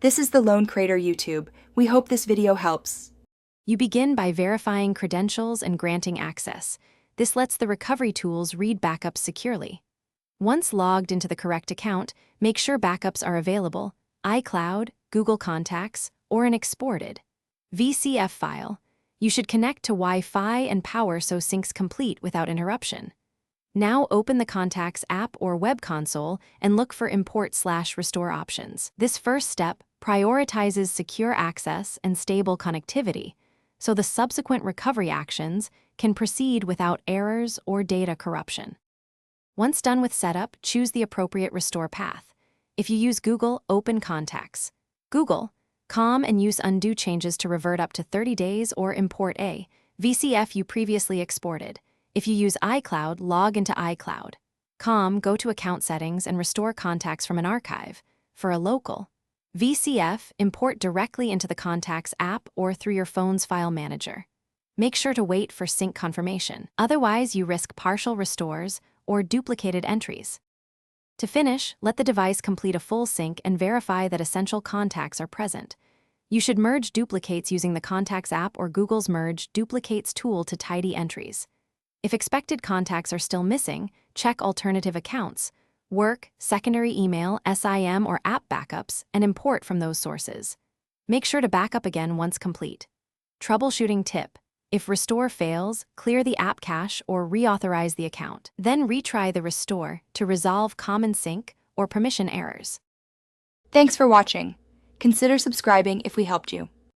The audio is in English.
This is the Lone Crater YouTube. We hope this video helps. You begin by verifying credentials and granting access. This lets the recovery tools read backups securely. Once logged into the correct account, make sure backups are available: iCloud, Google Contacts, or an exported VCF file. You should connect to Wi-Fi and power so sync's complete without interruption. Now open the Contacts app or web console and look for import/restore options. This first step prioritizes secure access and stable connectivity, so the subsequent recovery actions can proceed without errors or data corruption. Once done with setup, choose the appropriate restore path. If you use Google, open Contacts. Google, and use undo changes to revert up to 30 days or import a VCF you previously exported. If you use iCloud, log into iCloud. Go to Account Settings and restore contacts from an archive. For a local VCF, import directly into the Contacts app or through your phone's file manager. Make sure to wait for sync confirmation. Otherwise, you risk partial restores or duplicated entries. To finish, let the device complete a full sync and verify that essential contacts are present. You should merge duplicates using the Contacts app or Google's Merge Duplicates tool to tidy entries. If expected contacts are still missing, check alternative accounts, work, secondary email, SIM, or app backups, and import from those sources. Make sure to backup again once complete. Troubleshooting tip: if restore fails, clear the app cache or reauthorize the account. Then retry the restore to resolve common sync or permission errors. Thanks for watching. Consider subscribing if we helped you.